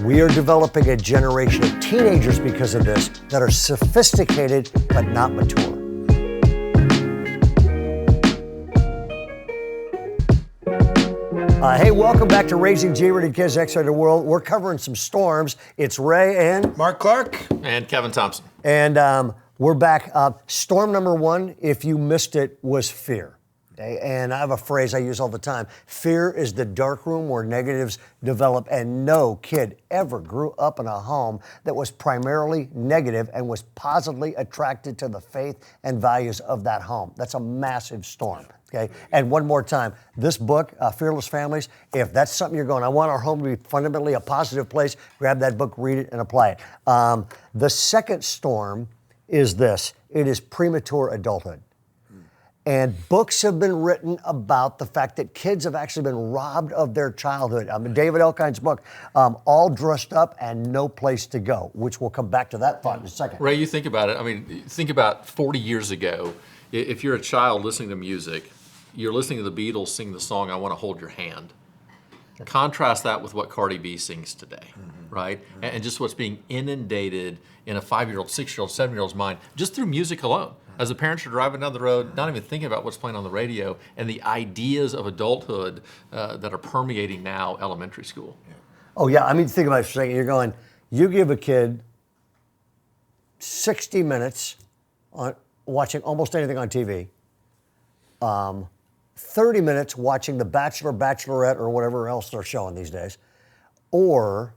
We are developing a generation of teenagers because of this that are sophisticated but not mature. Hey, welcome back to Raising G-Rated Kids X-Rated World. We're covering some storms. It's Ray and Mark Clark and Kevin Thompson. And we're back. Storm number one, if you missed it, was fear. Okay? And I have a phrase I use all the time. Fear is the dark room where negatives develop, and no kid ever grew up in a home that was primarily negative and was positively attracted to the faith and values of that home. That's a massive storm. Okay. And one more time, this book, Fearless Families, if that's something you're going, I want our home to be fundamentally a positive place, grab that book, read it, and apply it. The second storm is this. It is premature adulthood. And books have been written about the fact that kids have actually been robbed of their childhood. David Elkind's book, All Dressed Up and No Place to Go, which we'll come back to that thought in a second. Ray, you think about it. I mean, think about 40 years ago. If you're a child listening to music, you're listening to the Beatles sing the song, I Want to Hold Your Hand. Contrast that with what Cardi B sings today, right? And just what's being inundated in a 5-year-old, 6-year-old, 7-year-old's mind, just through music alone. As the parents are driving down the road, not even thinking about what's playing on the radio, and the ideas of adulthood that are permeating now elementary school. Oh yeah, I mean, think about it for a second. You're going, you give a kid 60 minutes on watching almost anything on TV, 30 minutes watching The Bachelor, Bachelorette, or whatever else they're showing these days, or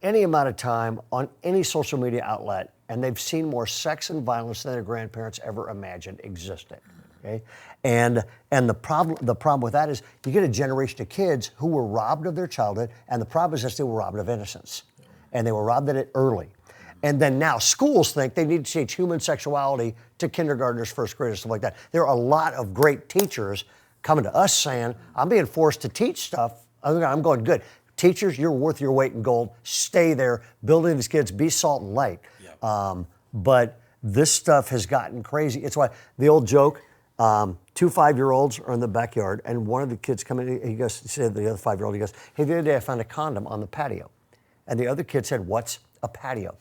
any amount of time on any social media outlet, and they've seen more sex and violence than their grandparents ever imagined existed. Okay, and the problem with that is you get a generation of kids who were robbed of their childhood, and the problem is that they were robbed of innocence, and they were robbed of it early. And then now schools think they need to teach human sexuality to kindergartners, first graders, stuff like that. There are a lot of great teachers coming to us saying, I'm being forced to teach stuff. I'm going, good. Teachers, you're worth your weight in gold. Stay there. Building these kids, be salt and light. Yep. But this stuff has gotten crazy. It's why the old joke, 2 5-year-olds are in the backyard, and one of the kids come in, he said to the other 5-year-old, he goes, hey, the other day I found a condom on the patio. And the other kid said, what's a patio?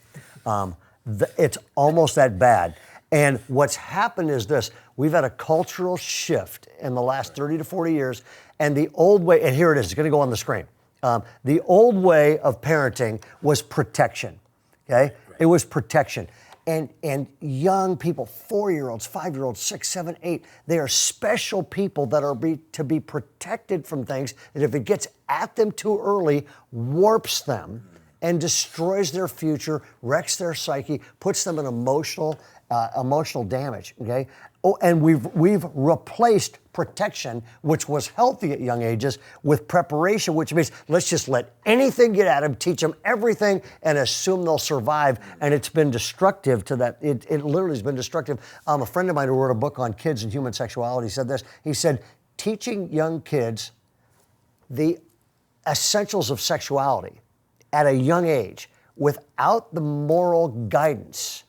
It's almost that bad. And what's happened is this. We've had a cultural shift in the last 30 to 40 years. And the old way, and here it is, it's going to go on the screen. The old way of parenting was protection, okay? Right. It was protection. And young people, 4-year-olds, 5-year-olds, 6, 7, 8, they are special people that are to be protected from things that if it gets at them too early, warps them and destroys their future, wrecks their psyche, puts them in emotional damage. Okay, and we've replaced protection, which was healthy at young ages, with preparation, which means let's just let anything get at them, teach them everything, and assume they'll survive. And it's been destructive to that. It literally has been destructive. A friend of mine who wrote a book on kids and human sexuality said this. He said, teaching young kids the essentials of sexuality at a young age without the moral guidance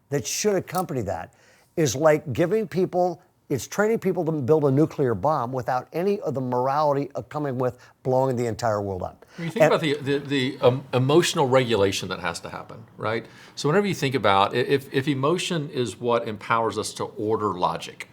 that should accompany that is like it's training people to build a nuclear bomb without any of the morality of coming with blowing the entire world up. When you think about the emotional regulation that has to happen, right? So whenever you think about if emotion is what empowers us to order logic,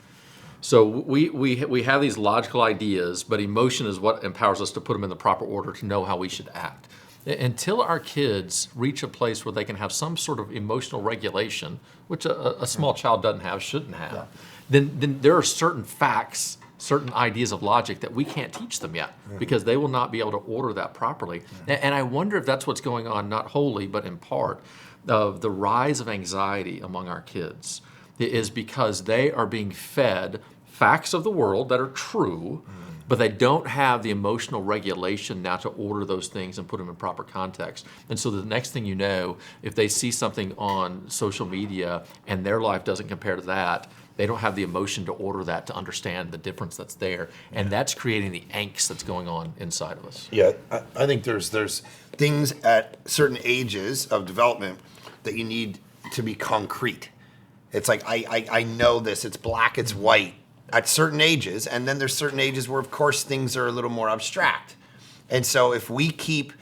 so we have these logical ideas, but emotion is what empowers us to put them in the proper order to know how we should act. Until our kids reach a place where they can have some sort of emotional regulation, which a small child doesn't have, shouldn't have, then there are certain facts, certain ideas of logic that we can't teach them yet because they will not be able to order that properly. And I wonder if that's what's going on, not wholly, but in part, of the rise of anxiety among our kids is because they are being fed facts of the world that are true, but they don't have the emotional regulation now to order those things and put them in proper context. And so the next thing you know, if they see something on social media and their life doesn't compare to that, they don't have the emotion to order that, to understand the difference that's there. And that's creating the angst that's going on inside of us. Yeah, I think there's things at certain ages of development that you need to be concrete. It's like, I know this, it's black, it's white at certain ages, and then there's certain ages where, of course, things are a little more abstract. And so if we keep,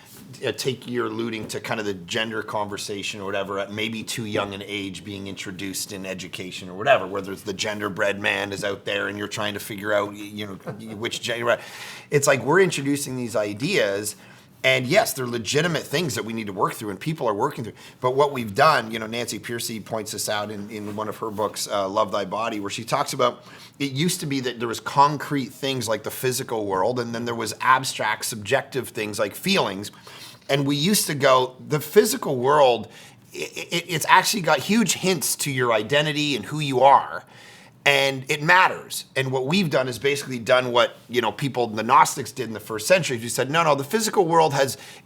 you're alluding to kind of the gender conversation or whatever, at maybe too young an age being introduced in education or whatever, whether it's the gender-bred man is out there and you're trying to figure out, which gender. It's like we're introducing these ideas. And yes, they're legitimate things that we need to work through and people are working through. But what we've done, Nancy Piercy points this out in one of her books, Love Thy Body, where she talks about it used to be that there was concrete things like the physical world, and then there was abstract, subjective things like feelings. And we used to go, the physical world, it's actually got huge hints to your identity and who you are. And it matters. And what we've done is basically done what, people, the Gnostics did in the first century. We said, no, the physical world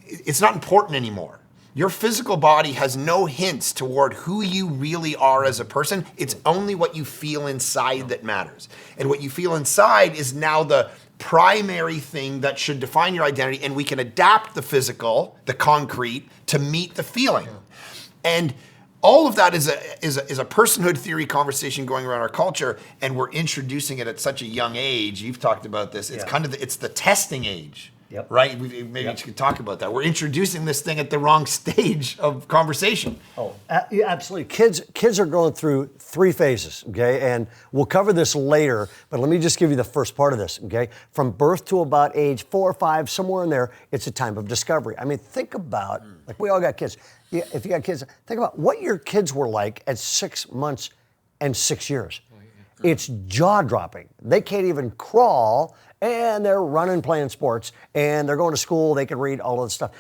it's not important anymore. Your physical body has no hints toward who you really are as a person. It's only what you feel inside that matters. And what you feel inside is now the primary thing that should define your identity. And we can adapt the physical, the concrete, to meet the feeling. And all of that is a personhood theory conversation going around our culture, and we're introducing it at such a young age. You've talked about this. It's kind of it's the testing age, right? Maybe you could talk about that. We're introducing this thing at the wrong stage of conversation. Oh, yeah, absolutely. Kids are going through 3 phases, okay? And we'll cover this later, but let me just give you the first part of this, okay? From birth to about age 4 or 5, somewhere in there, it's a time of discovery. I mean, think about, like we all got kids. Yeah, if you got kids, think about what your kids were like at 6 months and 6 years. It's jaw-dropping. They can't even crawl, and they're running, playing sports, and they're going to school, they can read, all of this stuff.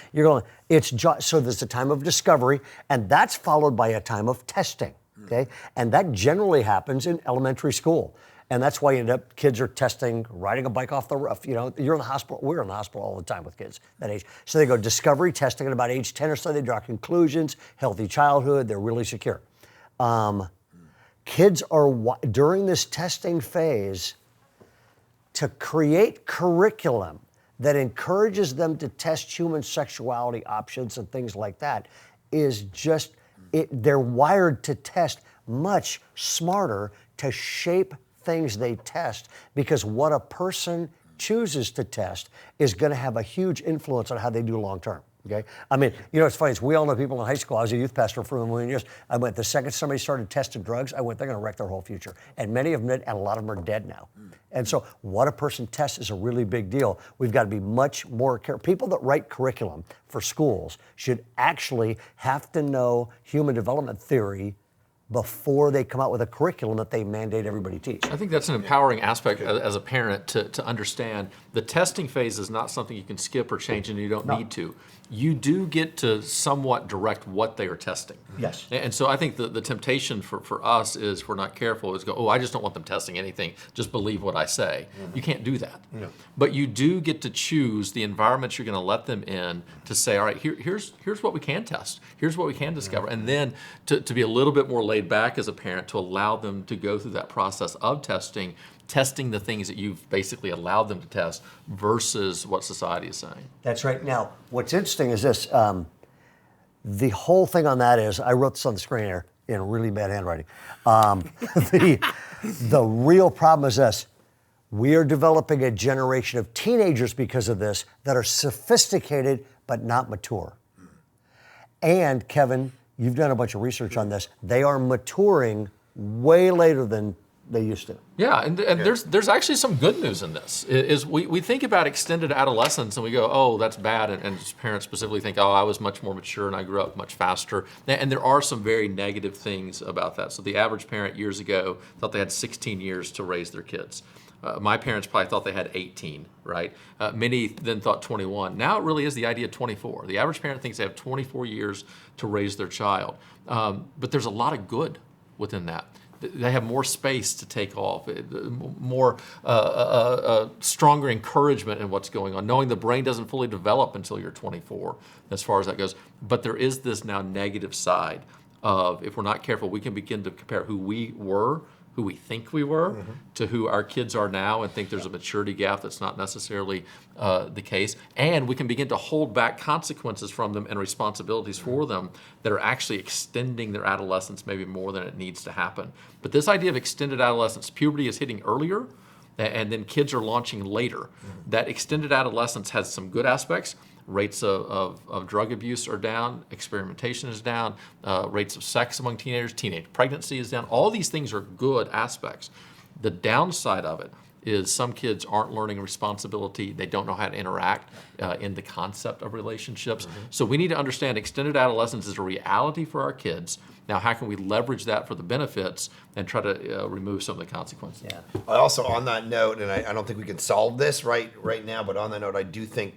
So there's a time of discovery, and that's followed by a time of testing, okay? And that generally happens in elementary school. And that's why kids are testing, riding a bike off the roof. You're in the hospital. We're in the hospital all the time with kids that age. So they go discovery testing at about age 10 or so. They draw conclusions, healthy childhood. They're really secure. Kids are, during this testing phase, to create curriculum that encourages them to test human sexuality options and things like that is just, they're wired to test much smarter to shape things they test, because what a person chooses to test is going to have a huge influence on how they do long term. Okay, I mean, it's funny. We all know people in high school. I was a youth pastor for a million years. I went the second somebody started testing drugs, they're going to wreck their whole future. And many of them did, and a lot of them are dead now. And so, what a person tests is a really big deal. We've got to be much more careful. People that write curriculum for schools should actually have to know human development theory before they come out with a curriculum that they mandate everybody teach. I think that's an empowering aspect as a parent to understand the testing phase is not something you can skip or change, and you don't need to. You do get to somewhat direct what they are testing. Yes. And so I think the temptation for us is, if we're not careful, is go, I just don't want them testing anything. Just believe what I say. Mm-hmm. You can't do that. No. But you do get to choose the environments you're going to let them in to say, all right, here's what we can test. Here's what we can discover. Mm-hmm. And then to be a little bit more laid back as a parent, to allow them to go through that process of testing the things that you've basically allowed them to test versus what society is saying. That's right. Now, what's interesting is this. The whole thing on that is, I wrote this on the screen here in really bad handwriting. The real problem is this. We are developing a generation of teenagers because of this that are sophisticated but not mature. And Kevin, you've done a bunch of research on this. They are maturing way later than they used to. Yeah, and there's actually some good news in this. Is we think about extended adolescence and we go, oh, that's bad, and parents specifically think, oh, I was much more mature and I grew up much faster. And there are some very negative things about that. So the average parent years ago thought they had 16 years to raise their kids. My parents probably thought they had 18, right? Many then thought 21. Now it really is the idea of 24. The average parent thinks they have 24 years to raise their child. But there's a lot of good within that. They have more space to take off, more stronger encouragement in what's going on, knowing the brain doesn't fully develop until you're 24, as far as that goes. But there is this now negative side of, if we're not careful, we can begin to compare who we were, who we think we were, mm-hmm. to who our kids are now, and think there's a maturity gap that's not necessarily the case. And we can begin to hold back consequences from them and responsibilities for them that are actually extending their adolescence maybe more than it needs to happen. But this idea of extended adolescence, puberty is hitting earlier, and then kids are launching later. That extended adolescence has some good aspects. Rates of drug abuse are down, experimentation is down, rates of sex among teenagers, teenage pregnancy is down. All these things are good aspects. The downside of it is some kids aren't learning responsibility. They don't know how to interact in the concept of relationships. So we need to understand extended adolescence is a reality for our kids. Now, how can we leverage that for the benefits and try to remove some of the consequences? Yeah. I also, on that note, and I don't think we can solve this right now, but on that note, I do think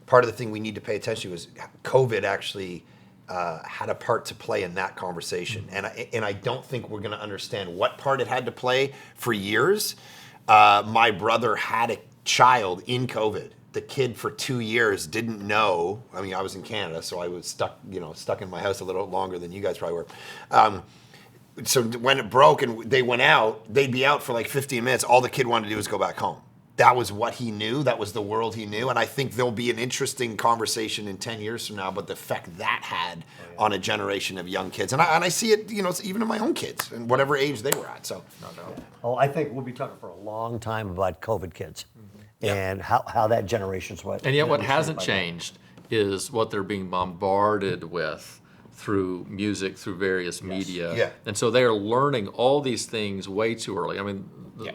part of the thing we need to pay attention to is COVID actually had a part to play in that conversation. And I don't think we're going to understand what part it had to play for years. My brother had a child in COVID. The kid for 2 years didn't know. I mean, I was in Canada, so I was stuck in my house a little longer than you guys probably were. So when it broke and they went out, they'd be out for like 15 minutes. All the kid wanted to do was go back home. That was what he knew. That was the world he knew. And I think there'll be an interesting conversation in 10 years from now about the effect that had on a generation of young kids. And I see it, even in my own kids and whatever age they were at. So, no doubt. Oh, I think we'll be talking for a long time about COVID kids and how that generation's what. And yet what hasn't changed is what they're being bombarded with through music, through various media. Yeah. And so they are learning all these things way too early. I mean,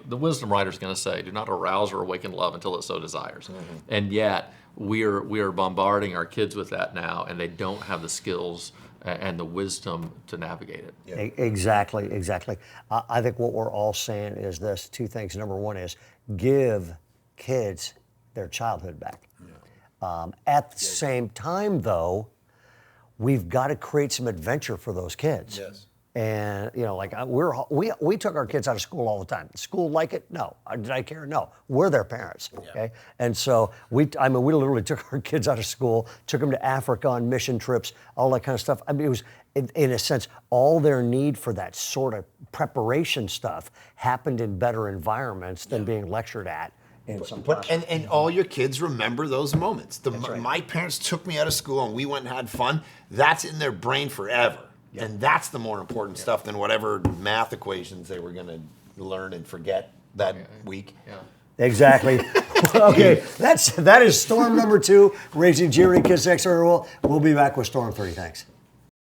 the wisdom writer is going to say, do not arouse or awaken love until it so desires. And yet we are bombarding our kids with that now, and they don't have the skills and the wisdom to navigate it. Yeah. Exactly. I think what we're all saying is this, two things. Number one is give kids their childhood back. At the same time, though, we've got to create some adventure for those kids. Yes. And we took our kids out of school all the time. School like it? No. Did I care? No. We're their parents. Okay. And so we literally took our kids out of school, took them to Africa on mission trips, all that kind of stuff. I mean, it was in a sense all their need for that sort of preparation stuff happened in better environments than being lectured at. And all your kids remember those moments. Right. My parents took me out of school and we went and had fun. That's in their brain forever. Yep. And that's the more important stuff than whatever math equations they were going to learn and forget that week. Yeah. Exactly. Okay, that is storm number 2, Raising Jeering Kids Next. We'll be back with storm 3. Thanks.